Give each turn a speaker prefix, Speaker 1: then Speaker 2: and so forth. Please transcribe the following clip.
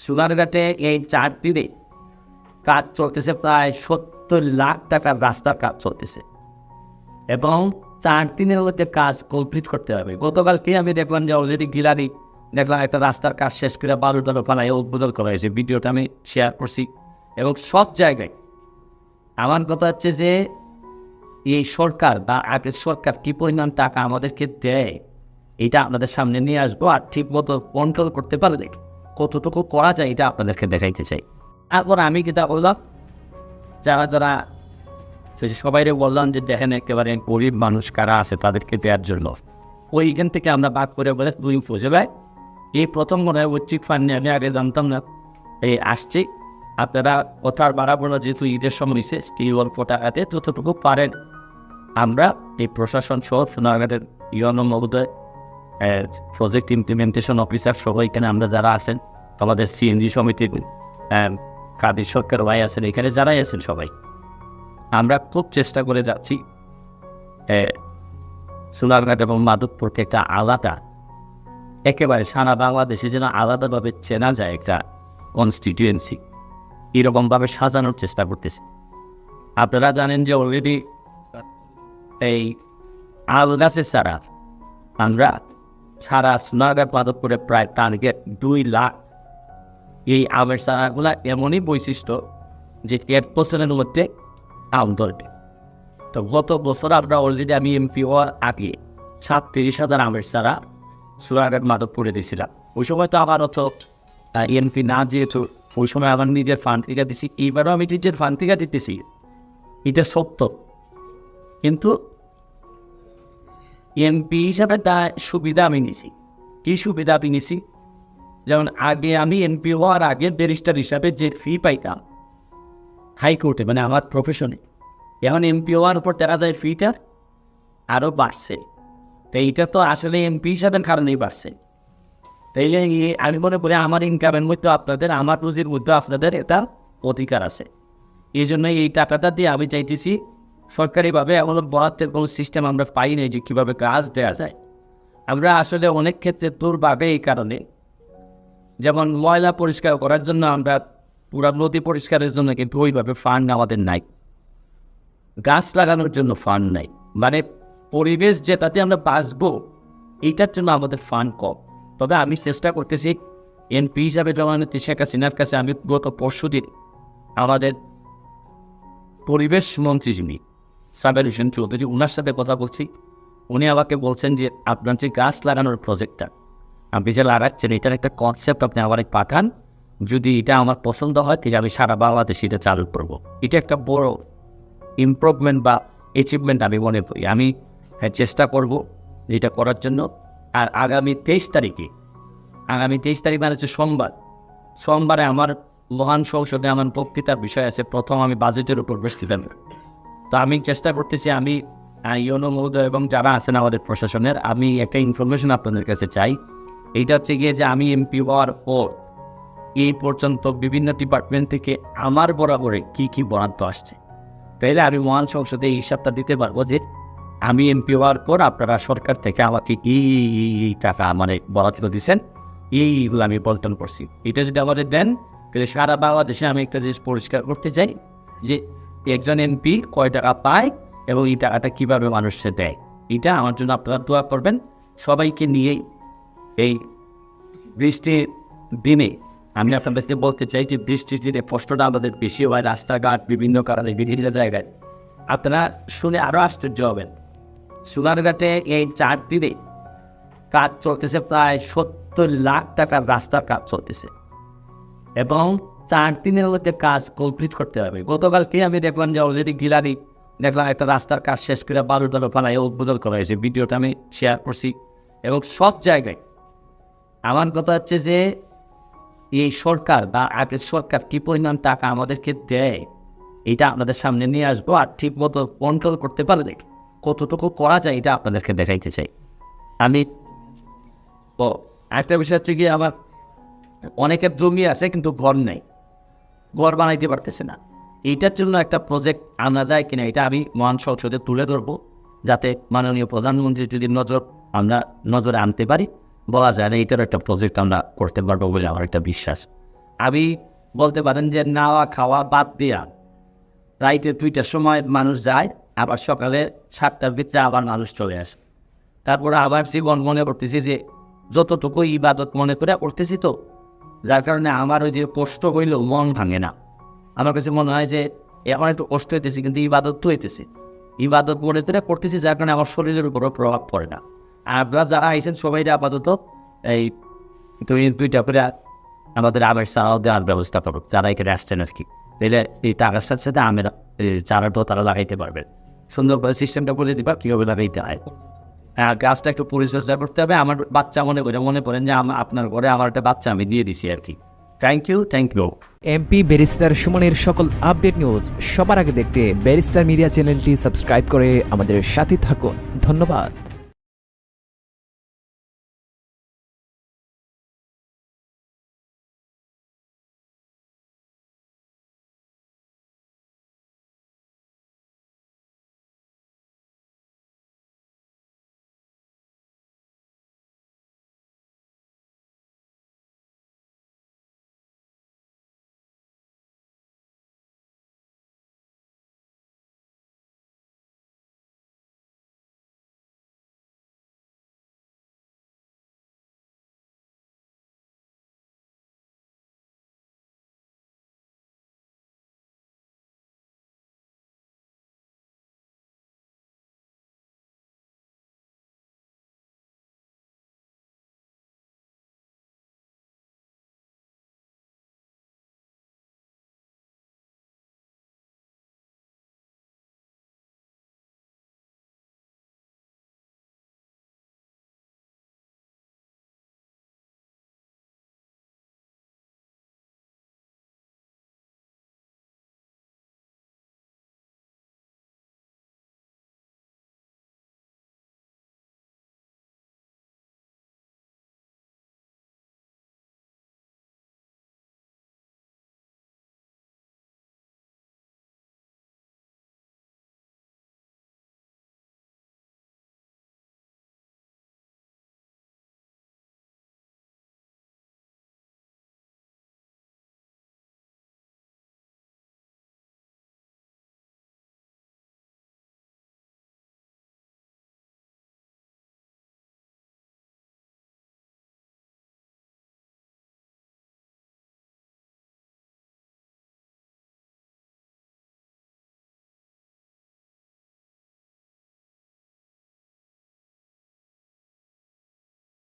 Speaker 1: সোনারঘাটে এই 4 দিনে কাজ চলতেছে, প্রায় 70 লাখ টাকার রাস্তার কাজ চলতেছে এবং 4 দিনের মধ্যে কাজ কমপ্লিট করতে হবে। গতকালকে আমি দেখলাম যে অলরেডি গিলানি দেখলাম একটা রাস্তার কাজ শেষ করে বালুটালো ফালায় উদ্বোধন করা হয়েছে। ভিডিওটা আমি শেয়ার করছি এবং সব জায়গায় আমার কথা হচ্ছে যে এই সরকার বা আগের সরকার কী পরিমাণ টাকা আমাদেরকে দেয় এটা আপনাদের সামনে নিয়ে আসবো, আর ঠিক মতো কন্ট্রোল করতে পারলে কতটুকু করা যায় এটা আপনাদেরকে দেখাইতে চাই। তারপর আমি যেটা বললাম, যারা সবাইরে বললাম যে দেখেন একেবারে গরিব মানুষ কারা আছে তাদেরকে দেওয়ার জন্য ওইখান থেকে আমরা বাদ করে বলে 2 উপজেলায় এই প্রথম মনে হয় ঐচ্ছিক ফান্ড নিয়ে আমি আগে জানতাম না, এই আসছি। আপনারা কথার বাড়াবো না, যেহেতু ঈদের সময় বিশেষ এই অল্প টাকাতে যতটুকু পারেন আমরা এই প্রশাসন সহ সোনারঘাটের ইউনো মহোদয়, প্রজেক্ট ইমপ্লিমেন্টেশন অফিসার সহ এখানে আমরা যারা আছেন, আমাদের সিএনজি সমিতির কাদের সরকার ভাই আছেন, এখানে যারাই আছেন সবাই আমরা খুব চেষ্টা করে যাচ্ছি সোনারঘাট এবং মাধবপুরকে একটা আলাদা, একেবারে সারা বাংলাদেশে যেন আলাদাভাবে চেনা যায় একটা কনস্টিটিউয়েন্সি, এরকমভাবে সাজানোর চেষ্টা করতেছি। আপনারা জানেন যে অলরেডি এই আল গাছের চারা আমরা সারা সোনারঘাট মাধবপুরে প্রায় টার্গেট 2 লাখ। এই আমের চারাগুলা এমনই বৈশিষ্ট্য যে 1 বছরের মধ্যে আম ধরবে। তো গত বছর আমরা অলরেডি আমি এমপি হওয়ার আগে 37,000 আমের চারা সোনারঘাট মাধবপুরে দিয়েছিলাম। ওই সময় তো আমার অত এমপি না, যেহেতু ওই সময় আমার নিজের ফান্ড থেকে দিচ্ছি, এইবারও আমি নিজের ফান্ড থেকে দিতেছি, এটা সত্য। কিন্তু এমপি হিসাবে তা সুবিধা আমি নিছি। কী সুবিধা আমি নিছি? যেমন আগে আমি এমপি হওয়ার আগে ব্যারিস্টার হিসাবে যে ফি পাইতাম হাইকোর্টে, মানে আমার প্রফেশনে, এখন এমপি হওয়ার উপর দেখা যায় ফিটা আরও বাড়ছে। তো এইটা তো আসলে এমপি হিসাবের কারণেই বাড়ছে। তাই আমি মনে করি আমার ইনকামের মধ্যে আপনাদের, আমার রুজির মধ্যে আপনাদের এটা অধিকার আছে। এই জন্য এই টাকাটা দিয়ে আমি চাইতেছি সরকারিভাবে এমন বরাদ্দের কোনো সিস্টেম আমরা পাই নাই যে কীভাবে কাজ দেওয়া যায়। আমরা আসলে অনেক ক্ষেত্রে দুর্ভাবে এই কারণে, যেমন ময়লা পরিষ্কার করার জন্য আমরা পুরা নদী পরিষ্কারের জন্য কিন্তু ওইভাবে ফান্ড আমাদের নাই, গাছ লাগানোর জন্য ফান্ড নাই, মানে পরিবেশ যেটাতে আমরা বাঁচবো এইটার জন্য আমাদের ফান্ড কম। তবে আমি চেষ্টা করতেছি এমপি হিসাবে জমানতি শেখ হাসিনার কাছে আমি গত পরশুদিন আমাদের পরিবেশ মন্ত্রী যিনি সাবের হোসেন চৌধুরী, ওনার সাথে কথা বলছি। উনি আমাকে বলছেন যে আপনার যে গাছ লাগানোর প্রজেক্টটা আপনি যে লাগাচ্ছেন এটার একটা কনসেপ্ট আপনি আমার পাঠান, যদি এটা আমার পছন্দ হয় তাহলে আমি সারা বাংলাদেশে এটা চালু করবো। এটা একটা বড় ইমপ্রুভমেন্ট বা অ্যাচিভমেন্ট আমি মনে করি। আমি চেষ্টা করব এটা করার জন্য। আর আগামী 23 তারিখে মানে হচ্ছে সোমবারে আমার মহান সংসদে আমার বক্তৃতার বিষয় আছে। প্রথম আমি বাজেটের উপর বক্তৃতা দেব। তো আমি চেষ্টা করতেছি, আমি ইউনো মহোদয় এবং যারা আছেন আমাদের প্রশাসনের, আমি একটা ইনফরমেশন আপনাদের কাছে চাই। এইটা হচ্ছে গিয়ে যে আমি এমপি হওয়ার পর এই পর্যন্ত বিভিন্ন ডিপার্টমেন্ট থেকে আমার বরাবরে কি বরাদ্দ আসছে, তাইলে আমি মহান সংসদে এই হিসাবটা দিতে পারবো যে আমি এমপি হওয়ার পর আপনারা সরকার থেকে আমাকে এই টাকা মানে বরাদ্দ দিচ্ছেন, এইগুলো আমি বন্টন করছি। এটা যদি আমাদের দেন তাহলে সারা বাংলাদেশে আমি একটা জিনিস পরিষ্কার করতে চাই যে একজন এমপি কয় টাকা পায় এবং এই টাকাটা কীভাবে মানুষকে দেয়। এটা আমার জন্য আপনারা দোয়া করবেন। সবাইকে নিয়েই এই বৃষ্টির দিনে আমি আপনাদেরকে বলতে চাই যে বৃষ্টির দিনে কষ্টটা আমাদের বেশি হয়, রাস্তাঘাট বিভিন্ন কারণে বিভিন্ন জায়গায়। আপনারা শুনে আরও আশ্চর্য হবেন, সোনারঘাটে এই 4 দিনে কাজ চলতেছে, প্রায় 70 লাখ টাকার রাস্তার কাজ চলতেছে এবং 4 দিনের মধ্যে কাজ কমপ্লিট করতে হবে। গতকালকে আমি দেখলাম যে অলরেডি গিলানি দেখলাম একটা রাস্তার কাজ শেষ করে বালুটালো ফালায় উদ্বোধন করা হয়েছে। ভিডিওটা আমি শেয়ার করছি এবং সব জায়গায় আমার কথা হচ্ছে যে এই সরকার বা আগের সরকার কী পরিমাণ টাকা আমাদেরকে দেয় এটা আপনাদের সামনে নিয়ে আসবো, আর ঠিক মতো কন্ট্রোল করতে পারলে কতটুকু করা যায় এটা আপনাদেরকে দেখাইতে চাই। আমি একটা বিষয় হচ্ছে কি, আমার অনেকের জমি আছে কিন্তু ঘর নেই, ঘর বানাইতে পারতেছে না। এইটার জন্য একটা প্রজেক্ট আনা যায় কিনা এটা আমি মহান সংসদে তুলে ধরবো, যাতে মাননীয় প্রধানমন্ত্রী যদি নজরে আনতে পারি, বলা যায় না এইটার একটা প্রজেক্ট আমরা করতে পারবো বলে আমার একটা বিশ্বাস। আমি বলতে পারেন যে নাওয়া খাওয়া বাদ দিয়া রাইতে 2টার সময় মানুষ যায়, আবার সকালে 7টার ভিতরে আবার মানুষ চলে আসে। তারপরে আবার জীবন মনে করতেছি যে যতটুকু ইবাদত মনে করে করতেছি, তো যার কারণে আমার ওই যে কষ্ট হইলেও মন ভাঙে না। আমার কাছে মনে হয় যে এখন একটু কষ্ট হইতেছে, কিন্তু ইবাদত তো হইতেছে, ইবাদত মনে করে করতেছি, যার কারণে আমার শরীরের উপরও প্রভাব পড়ে না। আর আপনারা যারা আইসেন সবাই আপাতত এই 2টা করে আমাদের আমের চারাও দেওয়ার ব্যবস্থা করো, যারা এখানে আসছেন আর কি। তাহলে এই টাকার সাথে সাথে আমের চারাটাও তারা লাগাইতে পারবেন। সুন্দর করে সিস্টেমটা বলে দিবা কীভাবে লাগাইতে হয়। আর গাছটা একটু পরিচর্যা করতে হবে। আমার বাচ্চা মনে করেন যে আপনার ঘরে আমার একটা বাচ্চা আমি দিয়ে দিছি আর কি। Thank you.
Speaker 2: এমপি ব্যারিস্টার সুমনের সকল আপডেট নিউজ সবার আগে দেখতে ব্যারিস্টার মিডিয়া চ্যানেলটি সাবস্ক্রাইব করে আমাদের সাথে থাকুন। ধন্যবাদ।